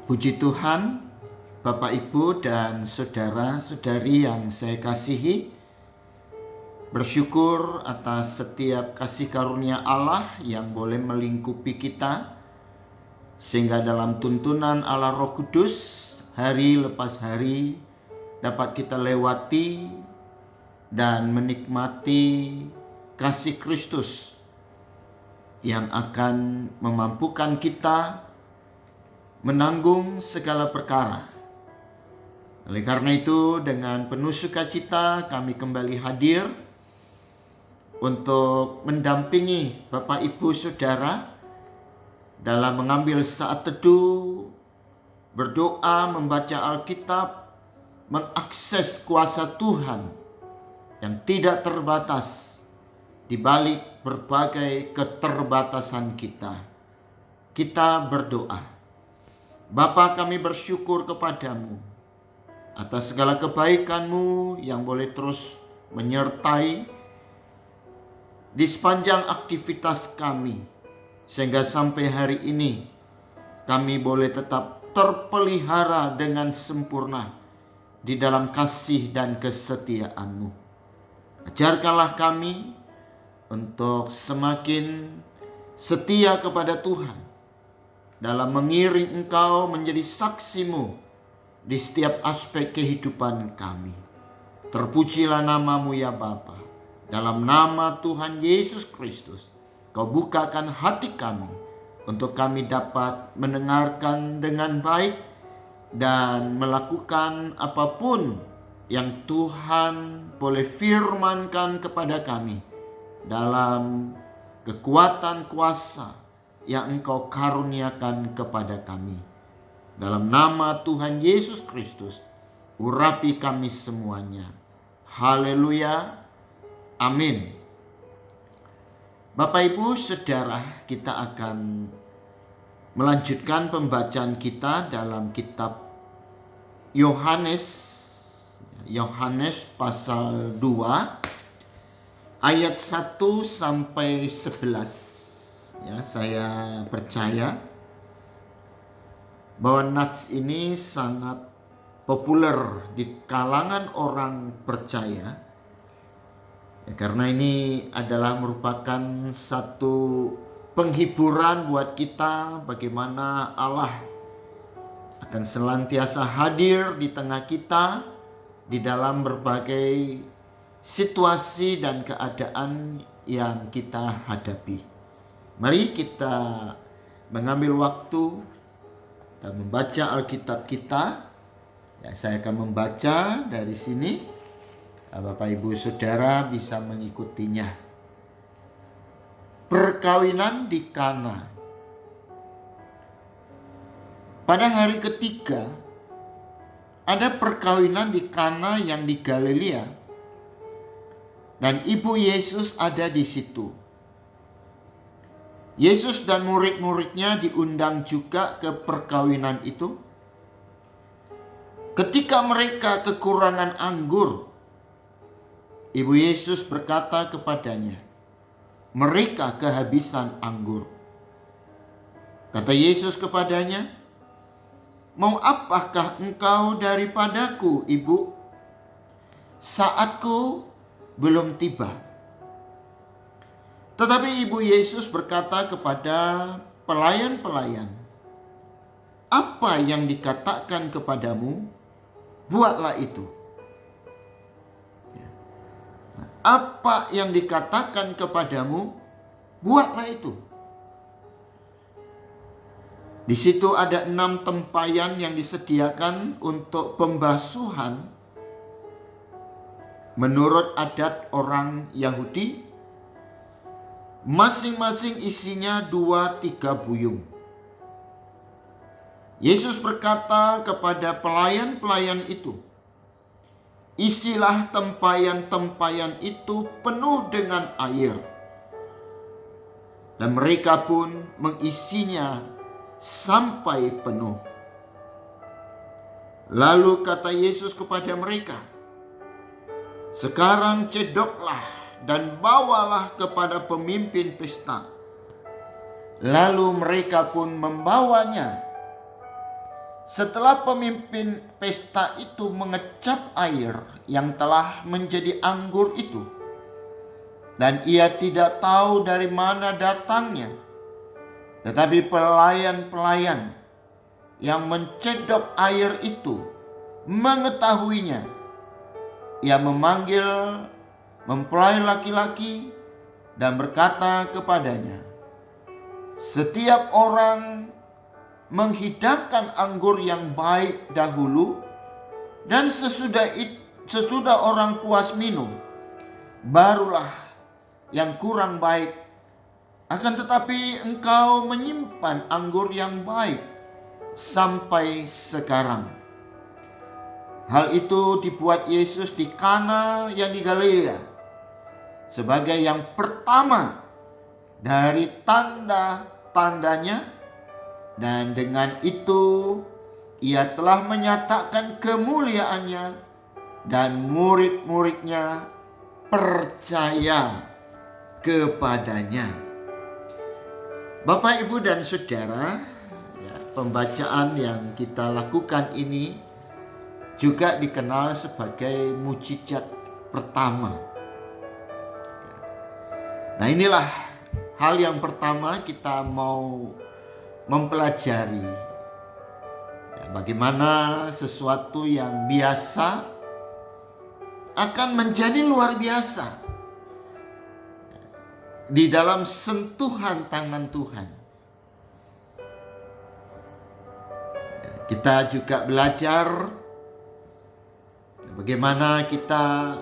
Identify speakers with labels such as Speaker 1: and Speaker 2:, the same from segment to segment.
Speaker 1: Puji Tuhan, Bapak, Ibu, dan saudara-saudari yang saya kasihi. Bersyukur atas setiap kasih karunia Allah yang boleh melingkupi kita, sehingga dalam tuntunan Allah Roh Kudus, hari lepas hari dapat kita lewati dan menikmati kasih Kristus yang akan memampukan kita menanggung segala perkara. Oleh karena itu, dengan penuh sukacita kami kembali hadir untuk mendampingi Bapak, Ibu, Saudara dalam mengambil saat teduh, berdoa, membaca Alkitab, mengakses kuasa Tuhan yang tidak terbatas di balik berbagai keterbatasan kita. Kita berdoa. Bapa, kami bersyukur kepadamu atas segala kebaikan-Mu yang boleh terus menyertai di sepanjang aktivitas kami, sehingga sampai hari ini kami boleh tetap terpelihara dengan sempurna di dalam kasih dan kesetiaan-Mu. Ajarkanlah kami untuk semakin setia kepada Tuhan dalam mengiring Engkau menjadi saksi-Mu di setiap aspek kehidupan kami. Terpujilah nama-Mu ya Bapa. Dalam nama Tuhan Yesus Kristus, Kau bukakan hati kami untuk kami dapat mendengarkan dengan baik dan melakukan apapun yang Tuhan boleh firmankan kepada kami dalam kekuatan kuasa yang Engkau karuniakan kepada kami. Dalam nama Tuhan Yesus Kristus, urapi kami semuanya. Haleluya. Amin. Bapak, Ibu, Saudara, kita akan melanjutkan pembacaan kita dalam kitab Yohanes pasal 2 ayat 1 sampai 11. Ya, saya percaya bahwa nats ini sangat populer di kalangan orang percaya. Ya, karena ini adalah merupakan satu penghiburan buat kita bagaimana Allah akan senantiasa hadir di tengah kita di dalam berbagai situasi dan keadaan yang kita hadapi. Mari kita mengambil waktu dan membaca Alkitab kita. Ya, saya akan membaca dari sini. Bapak, Ibu, Saudara bisa mengikutinya. Perkawinan di Kana. Pada hari ketiga, ada perkawinan di Kana yang di Galilea, dan ibu Yesus ada di situ. Yesus dan murid-muridnya diundang juga ke perkawinan itu. Ketika mereka kekurangan anggur, ibu Yesus berkata kepadanya, "Mereka kehabisan anggur." Kata Yesus kepadanya, "Mau apakah engkau daripadaku, ibu? Saatku belum tiba." Tetapi ibu Yesus berkata kepada pelayan-pelayan, "Apa yang dikatakan kepadamu, buatlah itu." Apa yang dikatakan kepadamu, buatlah itu. Di situ ada 6 tempayan yang disediakan untuk pembasuhan menurut adat orang Yahudi. Masing-masing isinya 2-3 buyung. Yesus berkata kepada pelayan-pelayan itu, "Isilah tempayan-tempayan itu penuh dengan air." Dan mereka pun mengisinya sampai penuh. Lalu kata Yesus kepada mereka, "Sekarang cedoklah dan bawalah kepada pemimpin pesta." Lalu mereka pun membawanya. Setelah pemimpin pesta itu mengecap air yang telah menjadi anggur itu, dan ia tidak tahu dari mana datangnya, tetapi pelayan-pelayan yang mencedok air itu mengetahuinya, ia memanggil mempelai laki-laki dan berkata kepadanya, "Setiap orang menghidangkan anggur yang baik dahulu, dan sesudah orang puas minum, barulah yang kurang baik. Akan tetapi engkau menyimpan anggur yang baik sampai sekarang." Hal itu dibuat Yesus di Kana yang di Galilea sebagai yang pertama dari tanda-tandanya, dan dengan itu ia telah menyatakan kemuliaannya, dan murid-muridnya percaya kepadanya. Bapak, Ibu, dan Saudara, pembacaan yang kita lakukan ini juga dikenal sebagai mukjizat pertama. Nah, inilah hal yang pertama kita mau mempelajari, bagaimana sesuatu yang biasa akan menjadi luar biasa di dalam sentuhan tangan Tuhan. Kita juga belajar bagaimana kita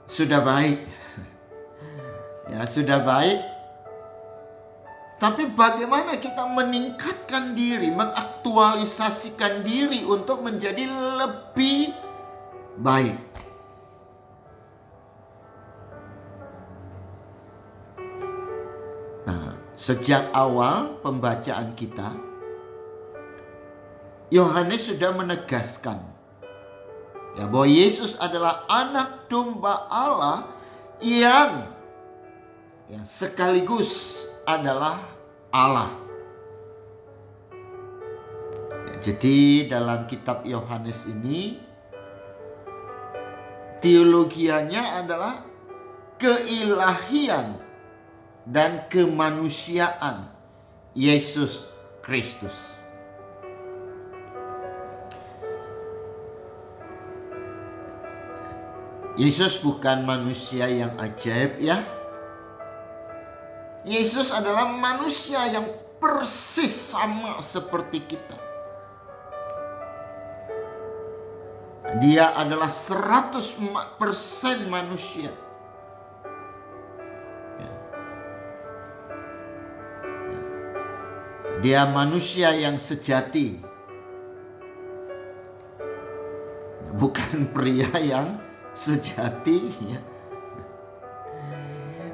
Speaker 1: sudah baik. Sudah baik. Tapi bagaimana kita meningkatkan diri, mengaktualisasikan diri untuk menjadi lebih baik. Nah, sejak awal pembacaan kita, Yohanes sudah menegaskan bahwa Yesus adalah anak domba Allah yang sekaligus adalah Allah. Jadi dalam kitab Yohanes ini, teologianya adalah keilahian dan kemanusiaan Yesus Kristus. Yesus bukan manusia yang ajaib, ya. Yesus adalah manusia yang persis sama seperti kita. Dia adalah 100% manusia. Dia manusia yang sejati, bukan pria yang sejati, ya.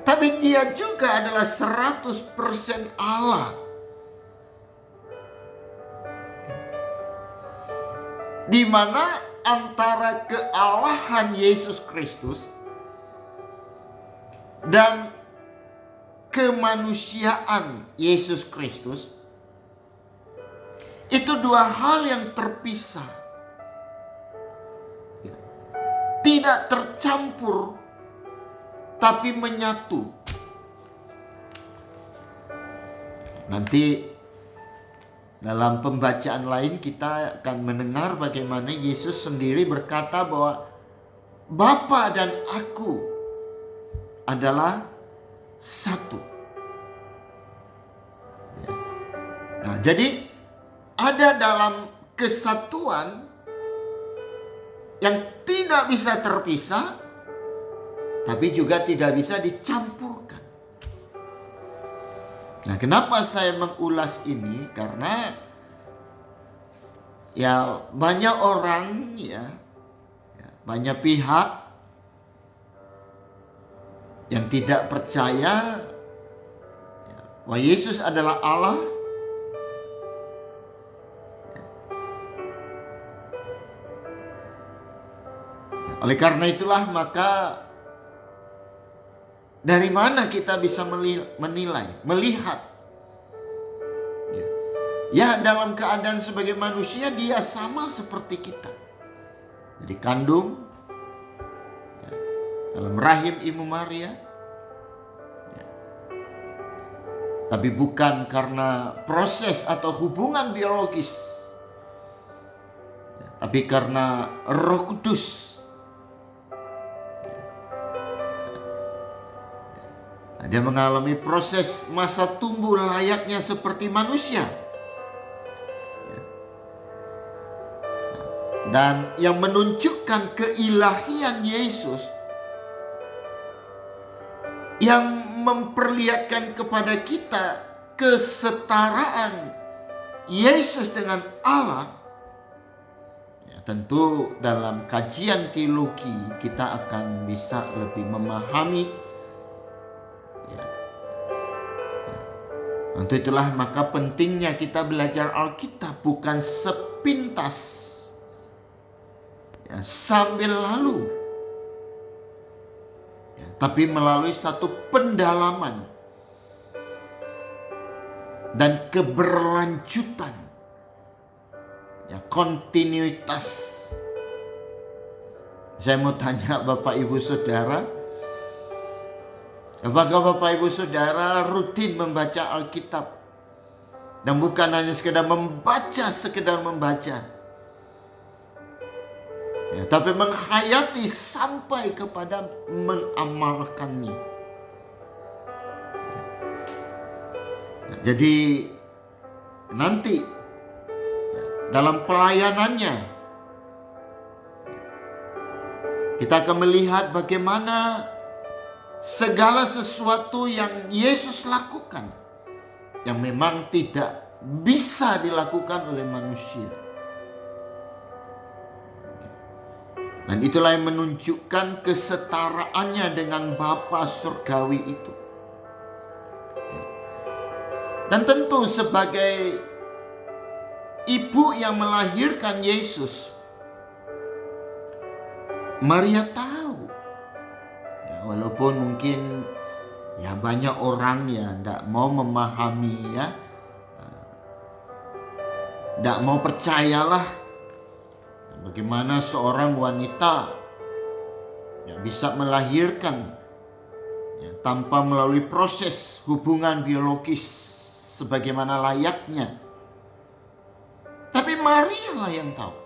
Speaker 1: Tapi dia juga adalah 100% Allah. Di mana antara kealahan Yesus Kristus dan kemanusiaan Yesus Kristus itu dua hal yang terpisah. Tidak tercampur, tapi menyatu. Nanti dalam pembacaan lain kita akan mendengar bagaimana Yesus sendiri berkata bahwa Bapa dan Aku adalah satu. Nah, jadi ada dalam kesatuan yang tidak bisa terpisah, tapi juga tidak bisa dicampurkan. Nah, kenapa saya mengulas ini? Karena banyak orang, banyak pihak yang tidak percaya bahwa Yesus adalah Allah. Oleh karena itulah maka dari mana kita bisa menilai, melihat Ya, dalam keadaan sebagai manusia dia sama seperti kita. Dikandung ya, dalam rahim Ibu Maria. Ya. Tapi bukan karena proses atau hubungan biologis. Ya, tapi karena Roh Kudus. Ya. Dia mengalami proses masa tumbuh layaknya seperti manusia. Dan yang menunjukkan keilahian Yesus, yang memperlihatkan kepada kita kesetaraan Yesus dengan Allah, ya, tentu dalam kajian teologi kita akan bisa lebih memahami. Ya. Untuk itulah maka pentingnya kita belajar Alkitab bukan sepintas sambil lalu, ya, tapi melalui satu pendalaman dan keberlanjutan, ya, kontinuitas. Saya mau tanya Bapak Ibu Saudara, apakah Bapak Ibu Saudara rutin membaca Alkitab? Dan bukan hanya sekedar membaca, ya, tapi menghayati sampai kepada mengamalkannya. Ya, jadi nanti ya, dalam pelayanannya kita akan melihat bagaimana segala sesuatu yang Yesus lakukan yang memang tidak bisa dilakukan oleh manusia. Dan itulah yang menunjukkan kesetaraannya dengan Bapa surgawi itu. Dan tentu sebagai ibu yang melahirkan Yesus, Maria tahu. Ya, walaupun mungkin ya banyak orang ya tidak mau memahami, ya, tidak mau percayalah bagaimana seorang wanita ya, bisa melahirkan ya, tanpa melalui proses hubungan biologis sebagaimana layaknya. Tapi Maria lah yang tahu.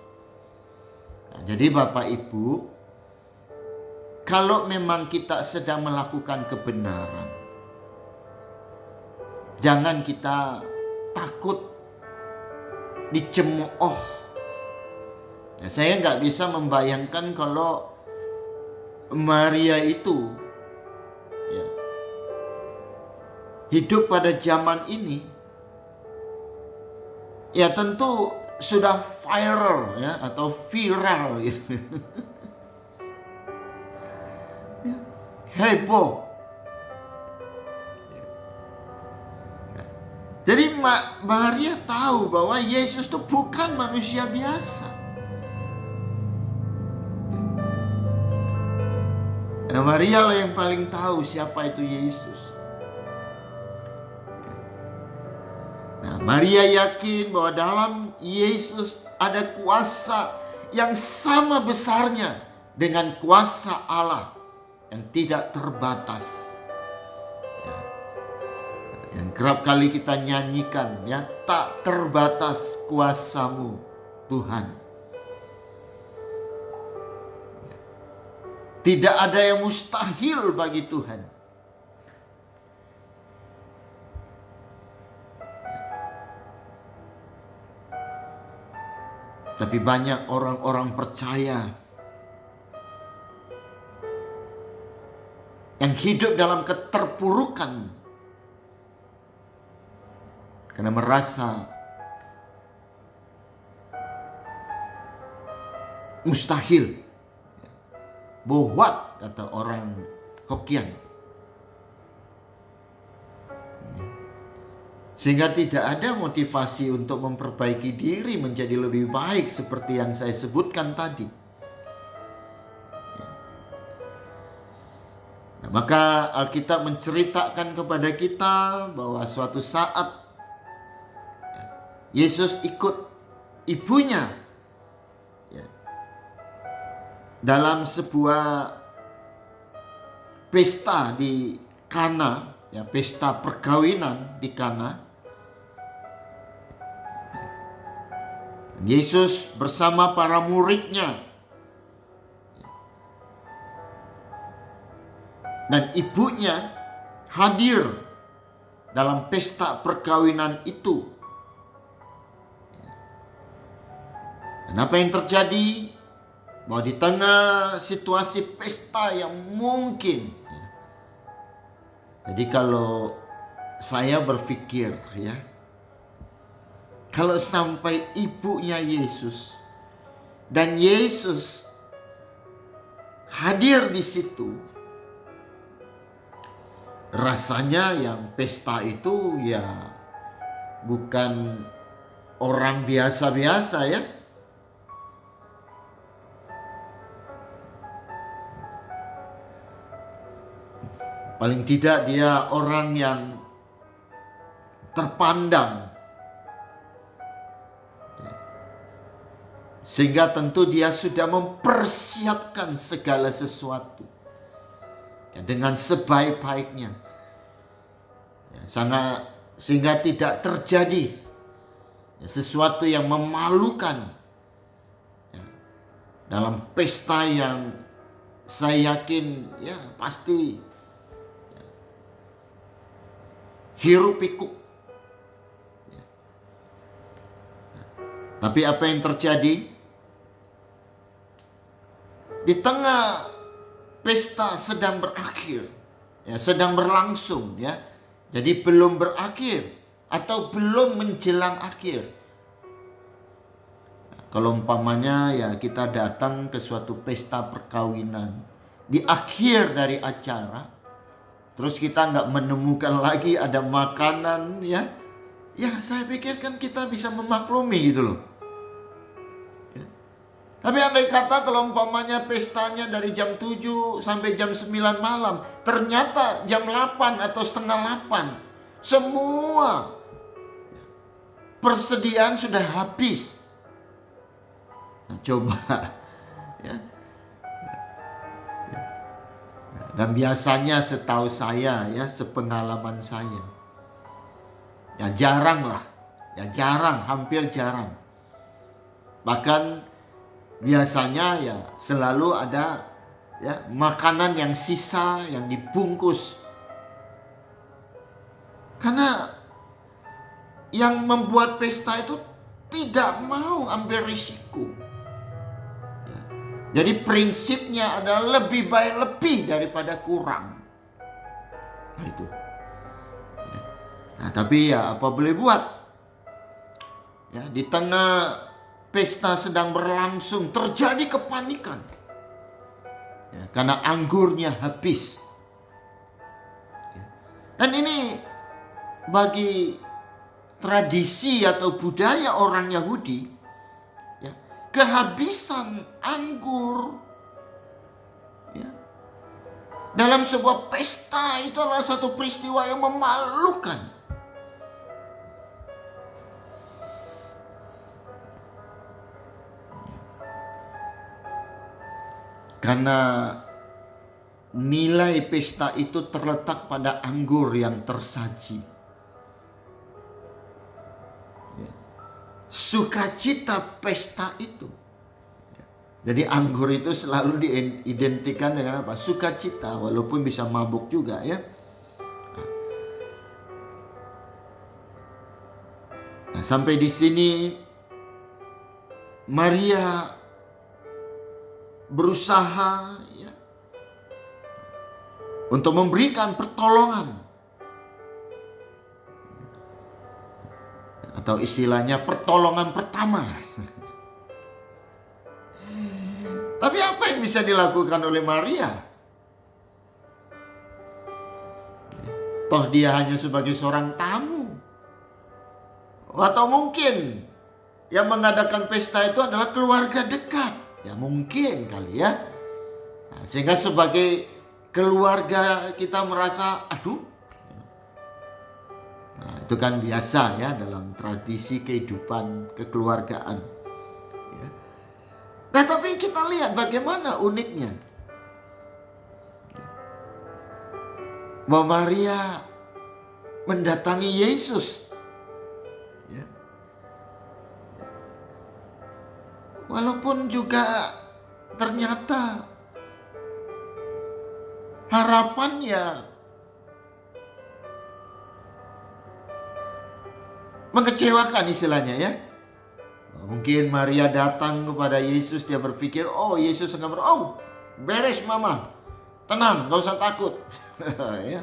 Speaker 1: Nah, jadi Bapak Ibu, kalau memang kita sedang melakukan kebenaran, jangan kita takut dicemooh. Nah, saya nggak bisa membayangkan kalau Maria itu ya, hidup pada zaman ini, ya tentu sudah viral ya atau viral gitu. Heboh. Jadi Maria tahu bahwa Yesus itu bukan manusia biasa. Nah, Maria lah yang paling tahu siapa itu Yesus. Nah, Maria yakin bahwa dalam Yesus ada kuasa yang sama besarnya dengan kuasa Allah yang tidak terbatas. Ya. Yang kerap kali kita nyanyikan, ya, tak terbatas kuasamu Tuhan. Tidak ada yang mustahil bagi Tuhan. Tapi banyak orang-orang percaya yang hidup dalam keterpurukan karena merasa mustahil. Bohwat kata orang Hokkien. Sehingga tidak ada motivasi untuk memperbaiki diri menjadi lebih baik seperti yang saya sebutkan tadi. Nah, maka Alkitab menceritakan kepada kita bahwa suatu saat Yesus ikut ibunya ya, dalam sebuah pesta di Kana, ya, pesta perkawinan di Kana. Yesus bersama para muridnya dan ibunya hadir dalam pesta perkawinan itu. Dan apa yang terjadi? Bahwa di tengah situasi pesta yang mungkin, jadi kalau saya berpikir ya, kalau sampai ibunya Yesus dan Yesus hadir di situ, rasanya yang pesta itu ya bukan orang biasa-biasa ya. Paling tidak dia orang yang terpandang. Sehingga tentu dia sudah mempersiapkan segala sesuatu ya, dengan sebaik-baiknya. Ya, sehingga tidak terjadi ya, sesuatu yang memalukan ya, dalam pesta yang saya yakin ya pasti hiruk pikuk. Ya. Tapi apa yang terjadi? Di tengah pesta sedang berakhir, ya, sedang berlangsung, ya. Jadi belum berakhir atau belum menjelang akhir. Nah, kalau umpamanya ya kita datang ke suatu pesta perkawinan, di akhir dari acara, terus kita nggak menemukan lagi ada makanan ya. Ya saya pikir kan kita bisa memaklumi gitu loh. Ya. Tapi andai kata kalau umpamanya pestanya dari jam 7 sampai jam 9 malam. Ternyata jam 8 atau setengah 8. Semua persediaan sudah habis. Nah, coba ya. Dan biasanya setahu saya ya, sepengalaman saya, ya jarang lah, ya jarang, hampir jarang. Bahkan biasanya ya selalu ada ya makanan yang sisa yang dibungkus. Karena yang membuat pesta itu tidak mau ambil risiko. Jadi prinsipnya adalah lebih baik lebih daripada kurang. Nah itu. Nah tapi ya apa boleh buat. Ya, di tengah pesta sedang berlangsung terjadi kepanikan. Ya, karena anggurnya habis. Ya. Dan ini bagi tradisi atau budaya orang Yahudi, kehabisan anggur ya, dalam sebuah pesta itu adalah satu peristiwa yang memalukan. Karena nilai pesta itu terletak pada anggur yang tersaji. Sukacita pesta itu. Jadi anggur itu selalu diidentikan dengan apa? Sukacita, walaupun bisa mabuk juga ya. Nah, sampai di sini Maria berusaha ya, untuk memberikan pertolongan. Atau istilahnya pertolongan pertama. Tapi apa yang bisa dilakukan oleh Maria? Toh dia hanya sebagai seorang tamu. Atau mungkin yang mengadakan pesta itu adalah keluarga dekat. Ya mungkin kali ya. Nah, sehingga sebagai keluarga kita merasa, aduh. Nah, Itu kan biasa ya dalam tradisi kehidupan kekeluargaan. Ya. Nah, tapi kita lihat bagaimana uniknya. Bahwa Maria mendatangi Yesus. Ya. Walaupun juga ternyata harapannya mengecewakan istilahnya ya. Mungkin Maria datang kepada Yesus, dia berpikir, oh Yesus akan beres mama, tenang, gak usah takut. Ya.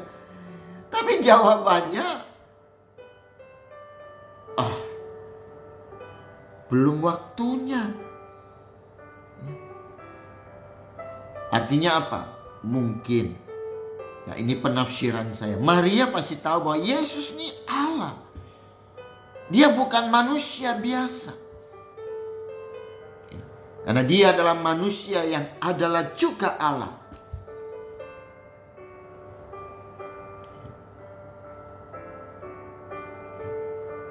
Speaker 1: Tapi jawabannya, belum waktunya. Artinya apa? Mungkin, ya ini penafsiran saya, Maria pasti tahu bahwa Yesus ini Allah. Dia bukan manusia biasa. Karena dia adalah manusia yang adalah juga Allah.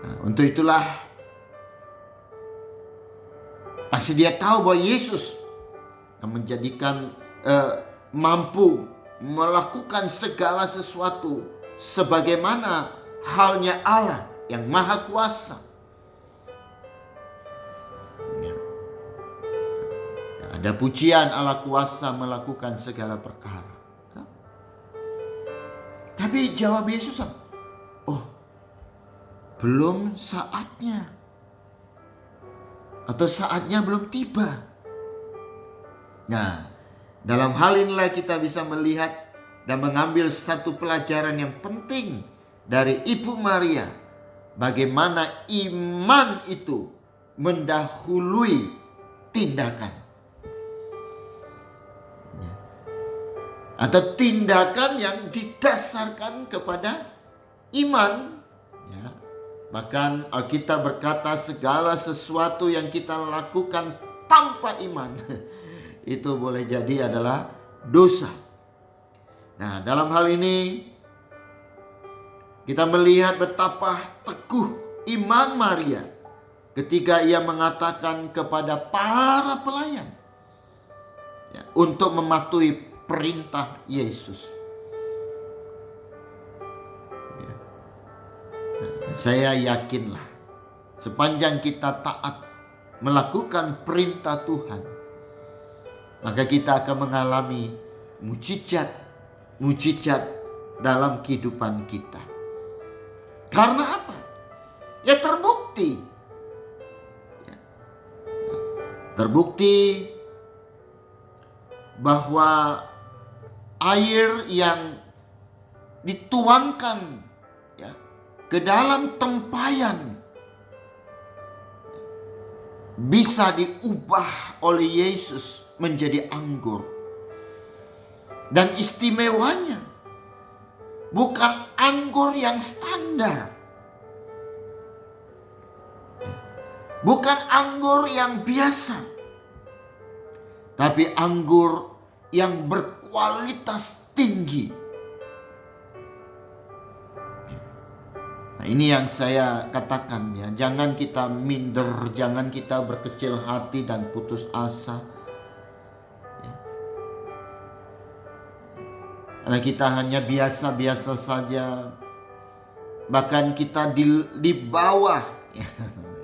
Speaker 1: Nah, untuk itulah pasti dia tahu bahwa Yesus akan menjadikan mampu melakukan segala sesuatu sebagaimana halnya Allah yang maha kuasa. Ada pujian Allah kuasa melakukan segala perkara. Tapi jawab Yesus, belum saatnya. Atau saatnya belum tiba. Nah, dalam hal inilah kita bisa melihat dan mengambil satu pelajaran yang penting dari Ibu Maria. Bagaimana iman itu mendahului tindakan. Atau tindakan yang didasarkan kepada iman. Ya. Bahkan Alkitab berkata segala sesuatu yang kita lakukan tanpa iman itu boleh jadi adalah dosa. Nah, dalam hal ini kita melihat betapa teguh iman Maria ketika ia mengatakan kepada para pelayan untuk mematuhi perintah Yesus. Nah, saya yakinlah sepanjang kita taat melakukan perintah Tuhan, maka kita akan mengalami mujizat dalam kehidupan kita. Karena apa? Ya terbukti. Terbukti bahwa air yang dituangkan ke dalam tempayan bisa diubah oleh Yesus menjadi anggur. Dan istimewanya bukan anggur yang standar. Bukan anggur yang biasa. Tapi anggur yang berkualitas tinggi. Nah, ini yang saya katakan ya. Jangan kita minder, jangan kita berkecil hati dan putus asa. Karena kita hanya biasa-biasa saja. Bahkan kita di bawah.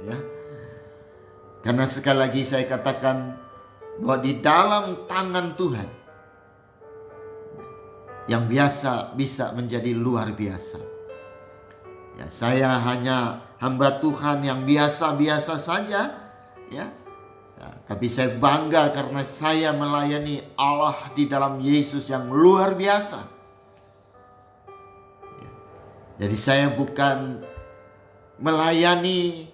Speaker 1: Ya. Karena sekali lagi saya katakan bahwa di dalam tangan Tuhan yang biasa bisa menjadi luar biasa. Ya, saya hanya hamba Tuhan yang biasa-biasa saja, ya. Tapi saya bangga karena saya melayani Allah di dalam Yesus yang luar biasa. Ya. Jadi saya bukan melayani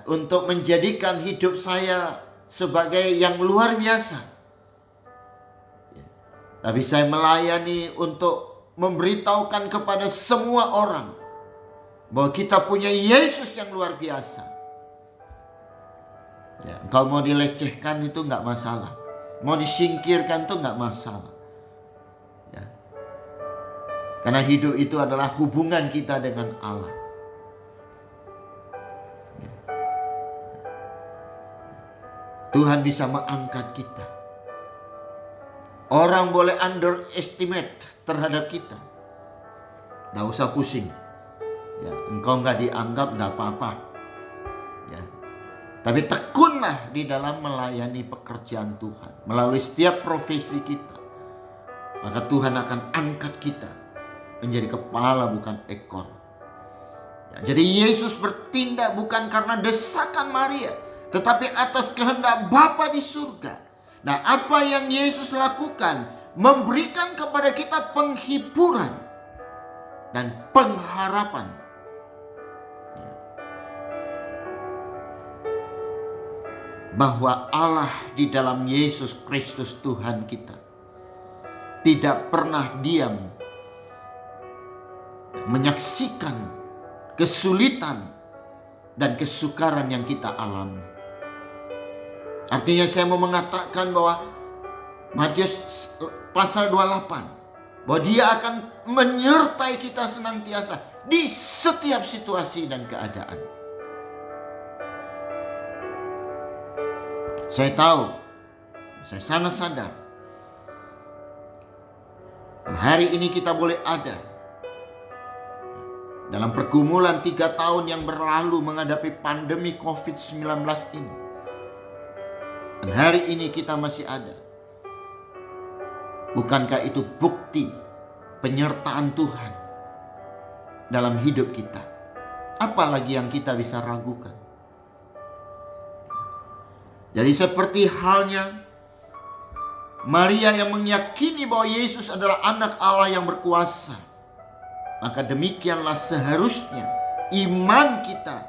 Speaker 1: untuk menjadikan hidup saya sebagai yang luar biasa. Ya. Tapi saya melayani untuk memberitahukan kepada semua orang bahwa kita punya Yesus yang luar biasa. Ya, kalau mau dilecehkan itu nggak masalah, mau disingkirkan itu nggak masalah. Ya. Karena hidup itu adalah hubungan kita dengan Allah. Tuhan bisa mengangkat kita. Orang boleh underestimate terhadap kita. Gak usah pusing. Ya, engkau gak dianggap gak apa-apa. Ya. Tapi tekunlah di dalam melayani pekerjaan Tuhan. Melalui setiap profesi kita. Maka Tuhan akan angkat kita menjadi kepala bukan ekor. Ya, jadi Yesus bertindak bukan karena desakan Maria, tetapi atas kehendak Bapa di surga. Nah, apa yang Yesus lakukan? Memberikan kepada kita penghiburan dan pengharapan. Bahwa Allah di dalam Yesus Kristus Tuhan kita tidak pernah diam menyaksikan kesulitan dan kesukaran yang kita alami. Artinya saya mau mengatakan bahwa Matius pasal 28, bahwa Dia akan menyertai kita senantiasa di setiap situasi dan keadaan. Saya tahu, saya sangat sadar, hari ini kita boleh ada dalam pergumulan 3 tahun yang berlalu menghadapi pandemi COVID-19 ini. Dan hari ini kita masih ada. Bukankah itu bukti penyertaan Tuhan dalam hidup kita? Apalagi yang kita bisa ragukan? Jadi seperti halnya Maria yang meyakini bahwa Yesus adalah anak Allah yang berkuasa, maka demikianlah seharusnya iman kita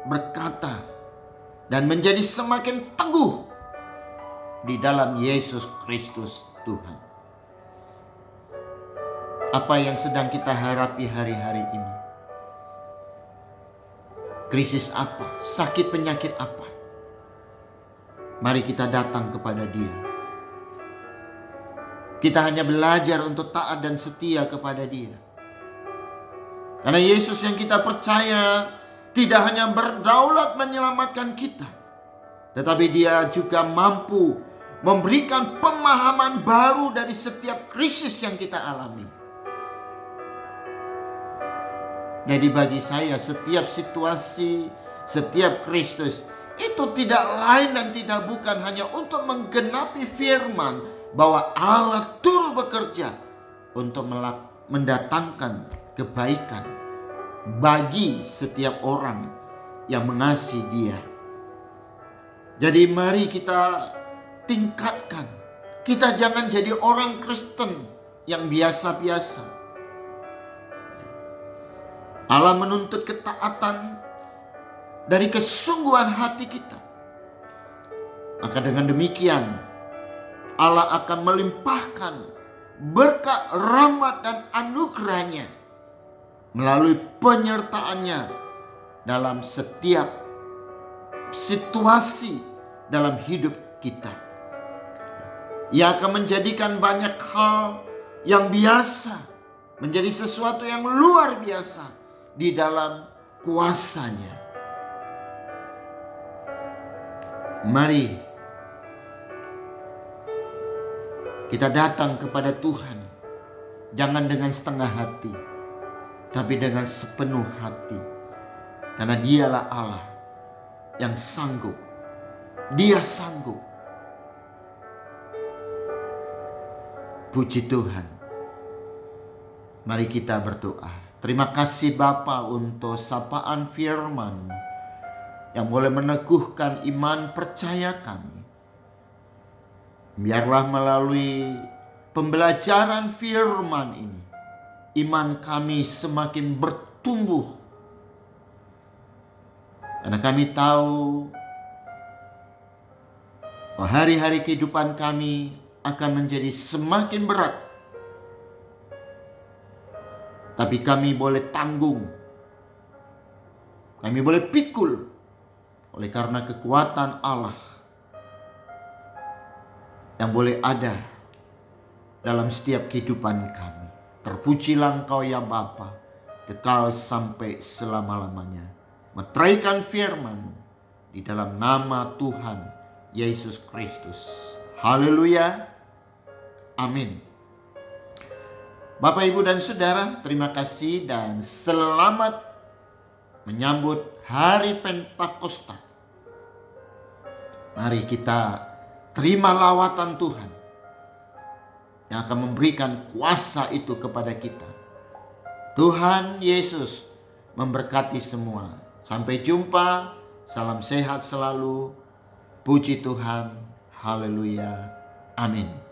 Speaker 1: berkata dan menjadi semakin teguh di dalam Yesus Kristus Tuhan. Apa yang sedang kita hadapi hari-hari ini? Krisis apa? Sakit penyakit apa? Mari kita datang kepada Dia. Kita hanya belajar untuk taat dan setia kepada Dia. Karena Yesus yang kita percaya tidak hanya berdaulat menyelamatkan kita, tetapi Dia juga mampu memberikan pemahaman baru dari setiap krisis yang kita alami. Jadi bagi saya setiap situasi, setiap krisis itu tidak lain dan tidak bukan hanya untuk menggenapi firman bahwa Allah turut bekerja untuk mendatangkan kebaikan bagi setiap orang yang mengasihi Dia. Jadi mari kita tingkatkan. Kita jangan jadi orang Kristen yang biasa-biasa. Allah menuntut ketaatan dari kesungguhan hati kita. Maka dengan demikian Allah akan melimpahkan berkat, rahmat dan anugerahnya melalui penyertaannya dalam setiap situasi dalam hidup kita. Ia akan menjadikan banyak hal yang biasa menjadi sesuatu yang luar biasa di dalam kuasa-Nya. Mari kita datang kepada Tuhan, jangan dengan setengah hati, tapi dengan sepenuh hati. Karena Dialah Allah yang sanggup. Dia sanggup. Puji Tuhan. Mari kita berdoa. Terima kasih Bapa untuk sapaan firman yang boleh meneguhkan iman percaya kami. Biarlah melalui pembelajaran firman ini, iman kami semakin bertumbuh. Karena kami tahu bahwa hari-hari kehidupan kami akan menjadi semakin berat. Tapi kami boleh tanggung. Kami boleh pikul oleh karena kekuatan Allah yang boleh ada dalam setiap kehidupan kami. Terpujilah Engkau ya Bapa, kekal sampai selama-lamanya. Meteraikan firman di dalam nama Tuhan Yesus Kristus. Haleluya. Amin. Bapak, Ibu, dan Saudara, terima kasih dan selamat menyambut Hari Pentakosta. Mari kita terima lawatan Tuhan yang akan memberikan kuasa itu kepada kita. Tuhan Yesus memberkati semua. Sampai jumpa. Salam sehat selalu. Puji Tuhan. Haleluya. Amin.